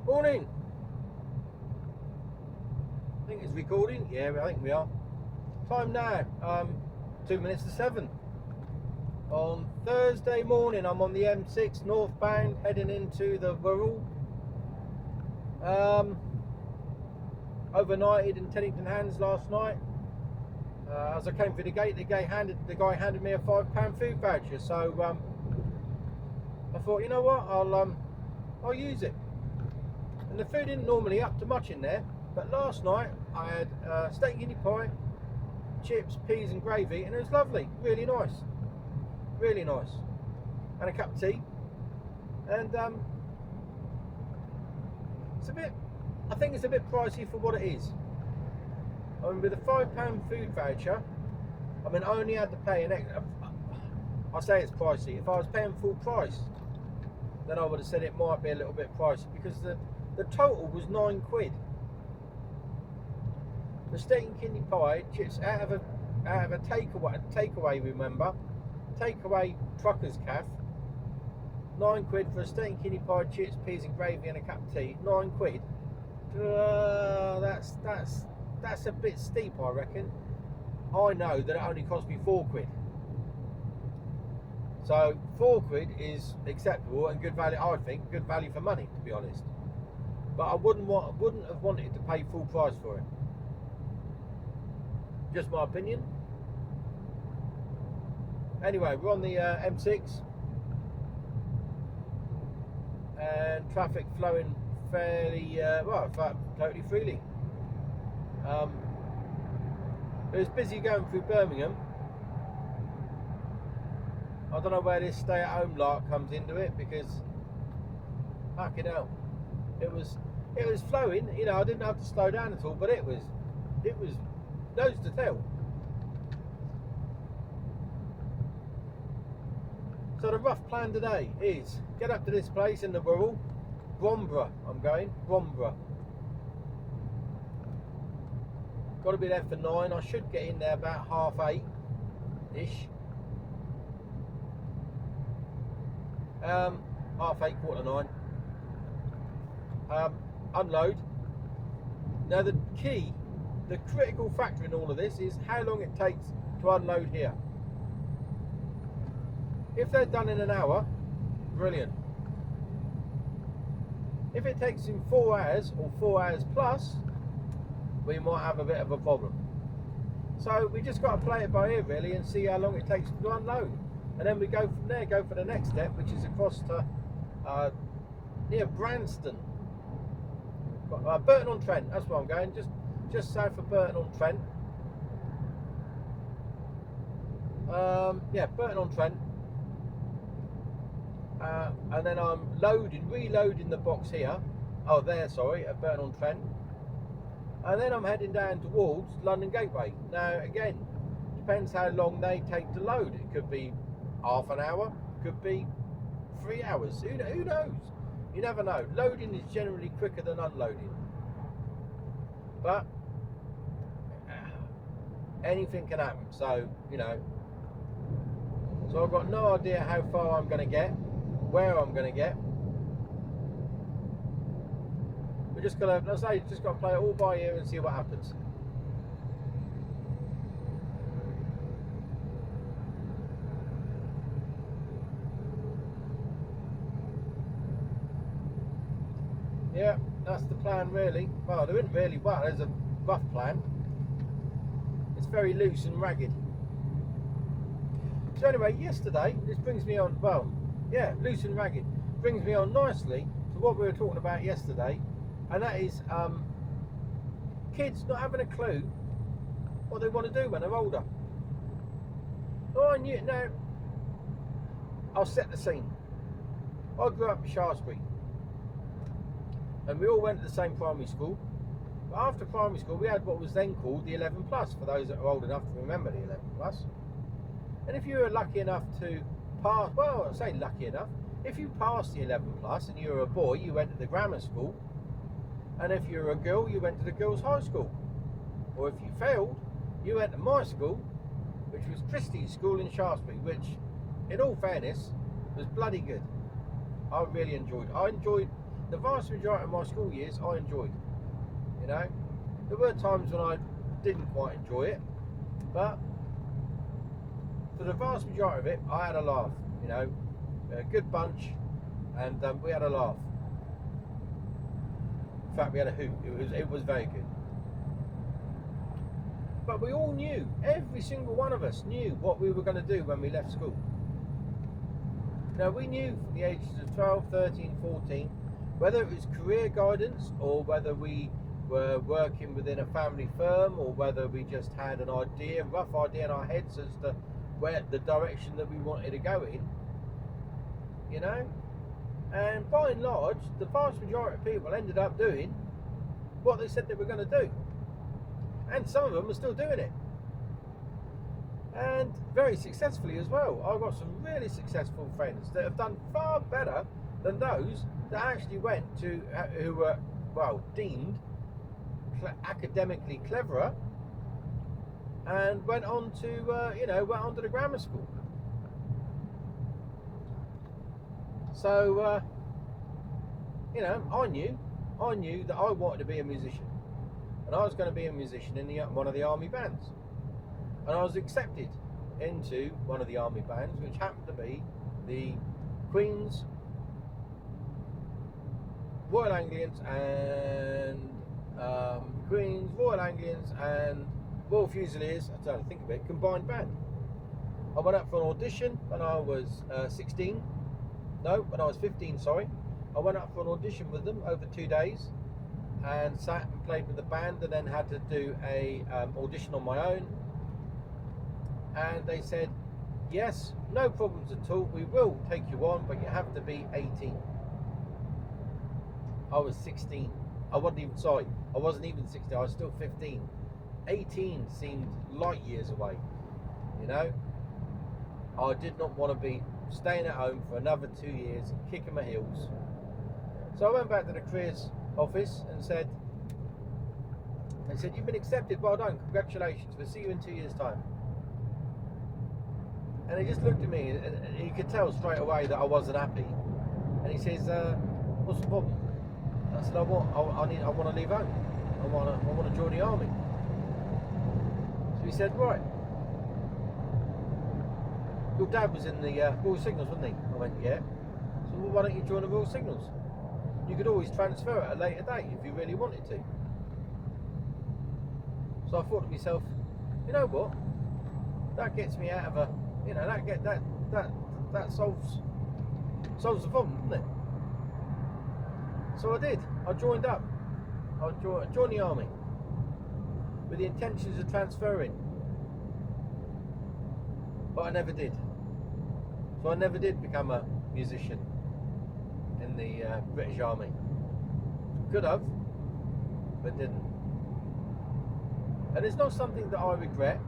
Morning. I think it's recording. Yeah, I think we are. Time now, 2 minutes to 7. On Thursday morning, I'm on the M6 northbound, heading into the Wirral. Overnighted in Teddington Hands last night. As I came through the gate, the guy handed me a £5 food voucher. So I thought, you know what, I'll use it. And the food isn't normally up to much in there, but last night I had steak and guinea pie, chips, peas and gravy, and it was lovely, really nice, and a cup of tea. And I think it's a bit pricey for what it is. I mean, with a £5 food voucher, I mean, I only had to pay an extra. I say it's pricey. If I was paying full price, then I would have said it might be a little bit pricey, because the total was £9. The steak and kidney pie, chips out of a takeaway. Remember, takeaway truckers caff. £9 for a steak and kidney pie, chips, peas and gravy, and a cup of tea. £9. That's a bit steep, I reckon. I know that it only cost me £4. So £4 is acceptable and good value. I think good value for money, to be honest. But I wouldn't have wanted to pay full price for it. Just my opinion. Anyway, we're on the M6 and traffic flowing fairly totally freely. It was busy going through Birmingham. I don't know where this stay-at-home lark comes into it, because fucking hell, it was flowing. You know, I didn't have to slow down at all, but it was nose to tail. So the rough plan today is get up to this place in the Wirral, Bromborough. I'm going Bromborough. Got to be there for 9. I should get in there about 8:30ish. 8:30, 9:15. Unload. Now the critical factor in all of this is how long it takes to unload here. If they're done in an hour, brilliant. If it takes him 4 hours or 4 hours plus, we might have a bit of a problem. So we just got to play it by ear really and see how long it takes to unload. And then we go from there, go for the next step, which is across to near Branston. Burton-on-Trent, that's where I'm going, just south of Burton-on-Trent. Yeah, Burton-on-Trent. And then I'm reloading the box here. Oh, there, sorry, at Burton-on-Trent. And then I'm heading down towards London Gateway. Now, again, depends how long they take to load. It could be half an hour, could be 3 hours. Who knows? You never know. Loading is generally quicker than unloading. But anything can happen. So, you know. So I've got no idea how far I'm going to get, where I'm going to get. We're just going to, just got to play it all by ear and see what happens. Yeah, that's the plan really. Well, there isn't really, well, there's a rough plan. It's very loose and ragged. So anyway, yesterday, this brings me on, well, yeah, loose and ragged. Brings me on nicely to what we were talking about yesterday. And that is kids not having a clue what they want to do when they're older. Oh, I knew. Now, I'll set the scene. I grew up in Shaftesbury, and we all went to the same primary school. But after primary school, we had what was then called the 11 plus, for those that are old enough to remember the 11 plus. And if you were lucky enough to pass, well, I say lucky enough, if you passed the 11 plus and you were a boy, you went to the grammar school. And if you were a girl, you went to the girls' high school. Or if you failed, you went to my school, which was Christie's School in Shaftesbury, which, in all fairness, was bloody good. I really enjoyed it. I enjoyed the vast majority of my school years I enjoyed. You know, there were times when I didn't quite enjoy it, but for the vast majority of it, I had a laugh. You know, a good bunch, and we had a laugh. In fact, we had a hoot. It was very good. But we all knew, every single one of us knew what we were going to do when we left school. Now, we knew from the ages of 12, 13, 14, whether it was career guidance or whether we were working within a family firm or whether we just had an idea, rough idea in our heads as to where the direction that we wanted to go in, you know. And by and large, the vast majority of people ended up doing what they said they were going to do. And some of them are still doing it. And very successfully as well. I've got some really successful friends that have done far better than those that actually went to, who were, well, deemed academically cleverer and went on to, went on to the grammar school. So, I knew that I wanted to be a musician. And I was going to be a musician in one of the army bands. And I was accepted into one of the army bands, which happened to be the Queen's, Royal Anglians and Royal Fusiliers, I don't think of it, combined band. I went up for an audition when I was 15, sorry. I went up for an audition with them over 2 days and sat and played with the band, and then had to do a audition on my own. And they said, yes, no problems at all, we will take you on, but you have to be 18. I was 16. I wasn't even 16, I was still 15. 18 seemed light years away, you know. I did not want to be staying at home for another 2 years and kicking my heels. So I went back to the careers office and said, you've been accepted, well done, congratulations, we'll see you in 2 years' time. And he just looked at me, and he could tell straight away that I wasn't happy. And he says, what's the problem? I said, I want to leave home. I want to join the army. So he said, right. Your dad was in the Royal Signals, wasn't he? I went, yeah. So well, why don't you join the Royal Signals? You could always transfer at a later date if you really wanted to. So I thought to myself, you know what? That gets me out of a, that solves the problem, doesn't it? So I did. I joined up. I joined the army with the intentions of transferring, but I never did. So I never did become a musician in the British Army. Could have, but didn't. And it's not something that I regret,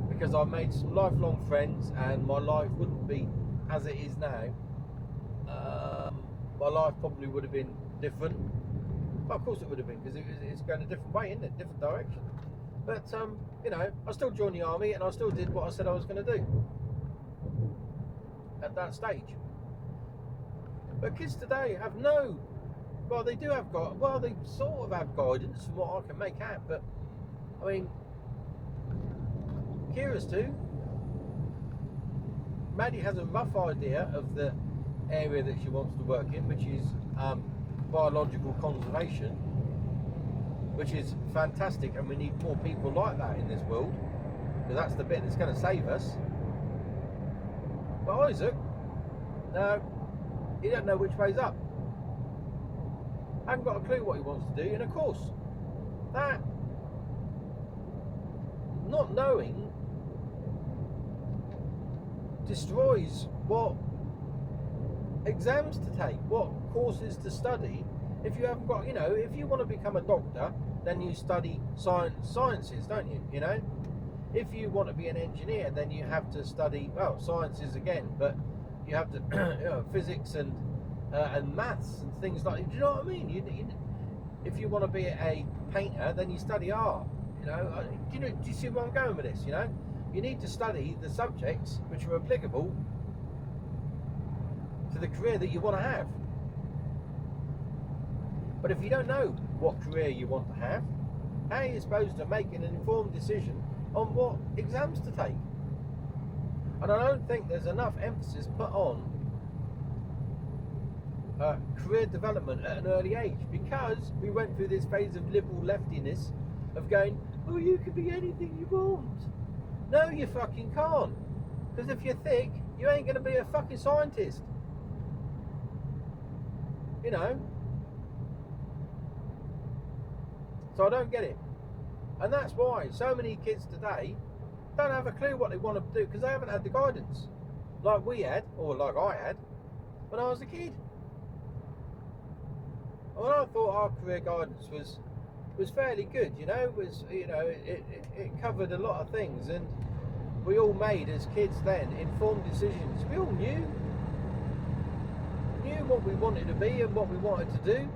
because I've made some lifelong friends, and my life wouldn't be as it is now. My life probably would have been different. Well, of course it would have been, because it's going a different way, isn't it? Different direction. But, I still joined the army, and I still did what I said I was going to do at that stage. But kids today have they sort of have guidance from what I can make out, but, I mean, Kira's too. Maddie has a rough idea of the area that she wants to work in, which is biological conservation, which is fantastic, and we need more people like that in this world, because that's the bit that's going to save us. But Isaac, no, he don't know which way's up. I haven't got a clue what he wants to do, and of course, that not knowing destroys what exams to take, what courses to study. If you haven't got, if you want to become a doctor, then you study sciences, don't you? If you want to be an engineer, then you have to study, sciences again, but you have to physics and maths and things like that. Do you know what I mean? If you want to be a painter, then you study art. Do you see where I'm going with this? You need to study the subjects which are applicable to to the career that you want to have. But if you don't know what career you want to have, how are you supposed to make an informed decision on what exams to take? And I don't think there's enough emphasis put on career development at an early age, because we went through this phase of liberal leftiness of going, oh, you can be anything you want. No, you fucking can't. Because if you're thick, you ain't going to be a fucking scientist. You know? So I don't get it. And that's why so many kids today don't have a clue what they want to do, because they haven't had the guidance like we had, or like I had, when I was a kid. Well, I thought our career guidance was fairly good, you know. It covered a lot of things, and we all made, as kids then, informed decisions. We all knew what we wanted to be and what we wanted to do.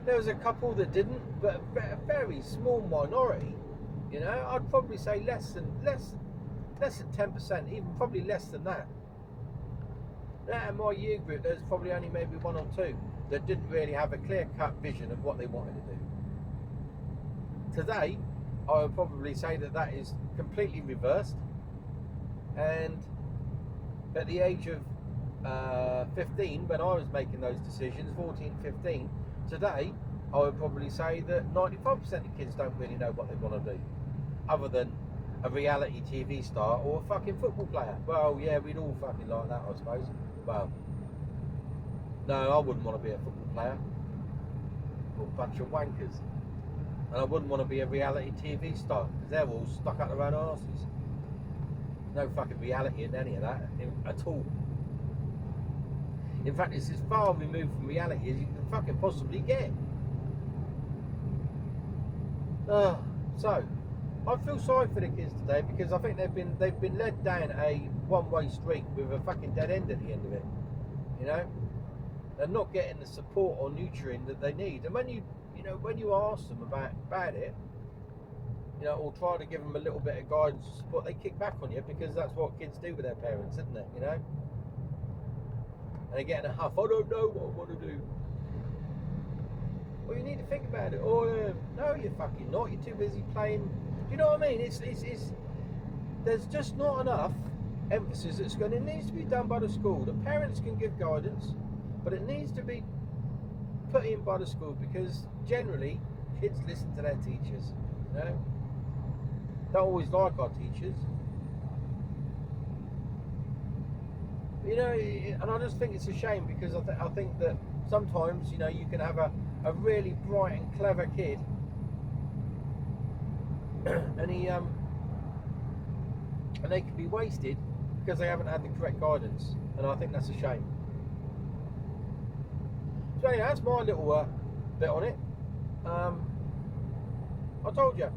There was a couple that didn't, but a very small minority. You know, I'd probably say less than 10%, even probably less than that. Out of my year group, there's probably only maybe one or two that didn't really have a clear-cut vision of what they wanted to do. Today, I would probably say that is completely reversed, and at the age of 15, when I was making those decisions, 14, 15, today, I would probably say that 95% of kids don't really know what they want to do, other than a reality TV star or a fucking football player. Well, yeah, we'd all fucking like that, I suppose. Well, no, I wouldn't want to be a football player. Or a bunch of wankers. And I wouldn't want to be a reality TV star, because they're all stuck up their own arses. No fucking reality in any of that at all. In fact, it's as far removed from reality as you can fucking possibly get. So, I feel sorry for the kids today, because I think they've been led down a one-way street with a fucking dead end at the end of it. You know, they're not getting the support or nurturing that they need. And when you ask them about it, you know, or try to give them a little bit of guidance or support, they kick back on you, because that's what kids do with their parents, isn't it? You know, and they're getting a huff. I don't know what I want to do. Well, you need to think about it. Or no, you're fucking not. You're too busy playing. Do you know what I mean? It's there's just not enough emphasis. It needs to be done by the school. The parents can give guidance, but it needs to be put in by the school, because generally kids listen to their teachers. You know, don't always like our teachers. You know, and I just think it's a shame, because I think that sometimes, you know, you can have a really bright and clever kid, and they can be wasted because they haven't had the correct guidance, and I think that's a shame. So anyway, that's my little bit on it. I told you,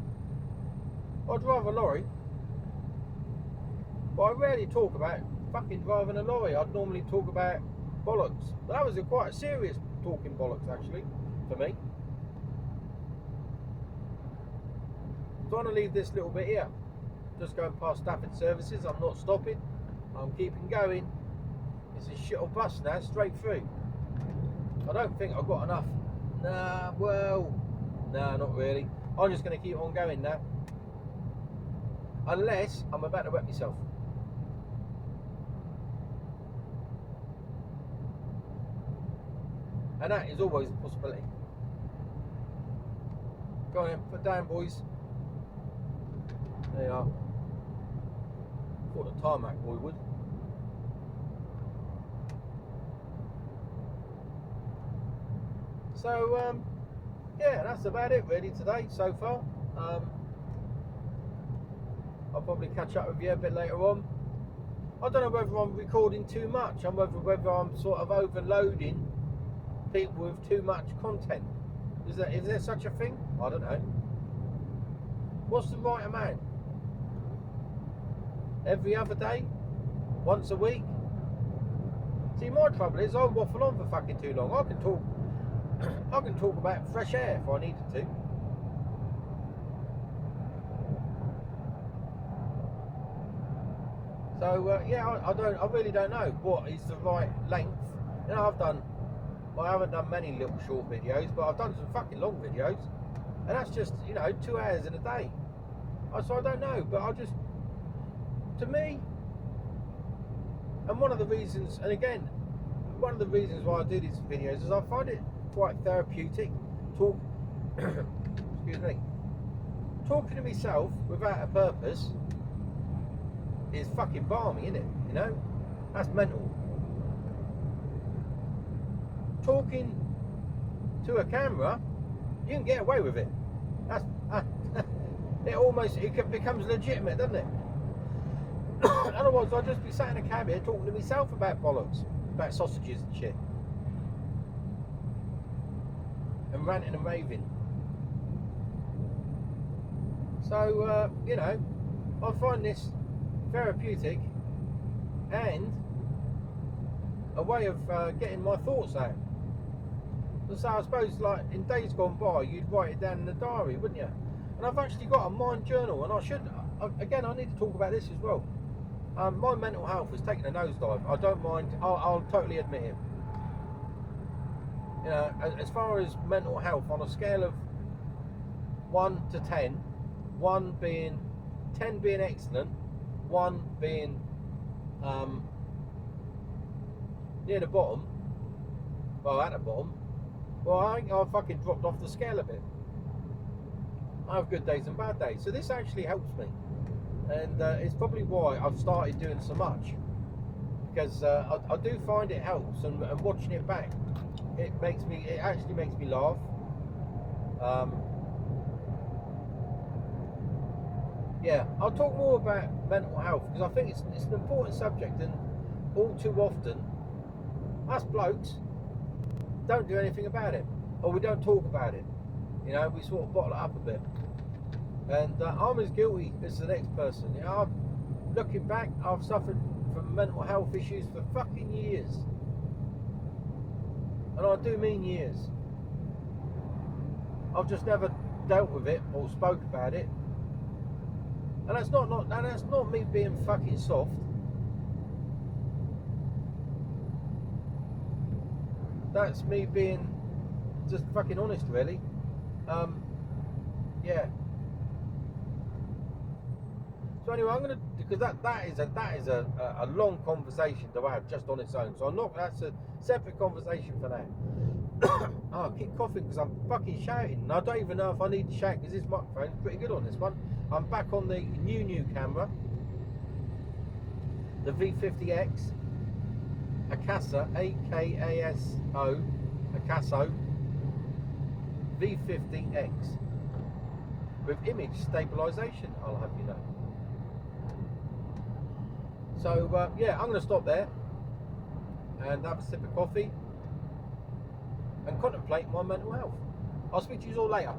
I drive a lorry, but I rarely talk about fucking driving a lorry. I'd normally talk about bollocks. But that was quite a serious talking bollocks, actually, for me. I'm trying to leave this little bit here. Just going past Stafford Services. I'm not stopping. I'm keeping going. It's a shittle bus now, straight through. I don't think I've got enough. Nah, not really. I'm just going to keep on going now. Unless I'm about to wet myself. And that is always a possibility. Go on then, put down, boys. There you are. Thought the tarmac boy would. So, yeah, that's about it really today so far. I'll probably catch up with you a bit later on. I don't know whether I'm recording too much, and whether I'm sort of overloading people with too much content. Is there such a thing? I don't know. What's the right amount? Every other day? Once a week? See, my trouble is I waffle on for fucking too long. I can talk about fresh air if I needed to. So yeah, I really don't know what is the right length. You know, I haven't done many little short videos, but I've done some fucking long videos, and that's just, you know, 2 hours in a day. So I don't know, but to me, and one of the reasons why I do these videos is I find it quite therapeutic. Excuse me, talking to myself without a purpose is fucking balmy, isn't it? You know, that's mental. Talking to a camera, you can get away with it. That's it becomes legitimate, doesn't it? Otherwise, I'd just be sat in a cab here talking to myself about bollocks, about sausages and shit, and ranting and raving. So you know, I find this therapeutic and a way of getting my thoughts out. So I suppose, like in days gone by, you'd write it down in the diary, wouldn't you? And I've actually got a mind journal, and I need to talk about this as well. My mental health has taken a nosedive. I don't mind. I'll totally admit it. You know, as far as mental health, on a scale of 1 to 10, 10 being excellent, 1 being near the bottom, well, at the bottom, well, I think I've fucking dropped off the scale a bit. I have good days and bad days, so this actually helps me, and it's probably why I've started doing so much, because I do find it helps, and watching it back, it actually makes me laugh. Yeah, I'll talk more about mental health, because I think it's an important subject, and all too often us blokes don't do anything about it, or we don't talk about it. You know, we sort of bottle it up a bit, and I'm as guilty as the next person. You know, looking back, I've suffered from mental health issues for fucking years, and I do mean years. I've just never dealt with it or spoke about it, and that's not me being fucking soft. That's me being just fucking honest, really. Yeah. So anyway, because that is a long conversation to have just on its own. So that's a separate conversation for that. Oh, I keep coughing because I'm fucking shouting, and I don't even know if I need to shout, because this microphone's pretty good on this one. I'm back on the new camera, the V50X. Akaso, Akaso V50X with image stabilization, I'll have you know. So yeah, I'm going to stop there and have a sip of coffee and contemplate my mental health. I'll speak to you all later.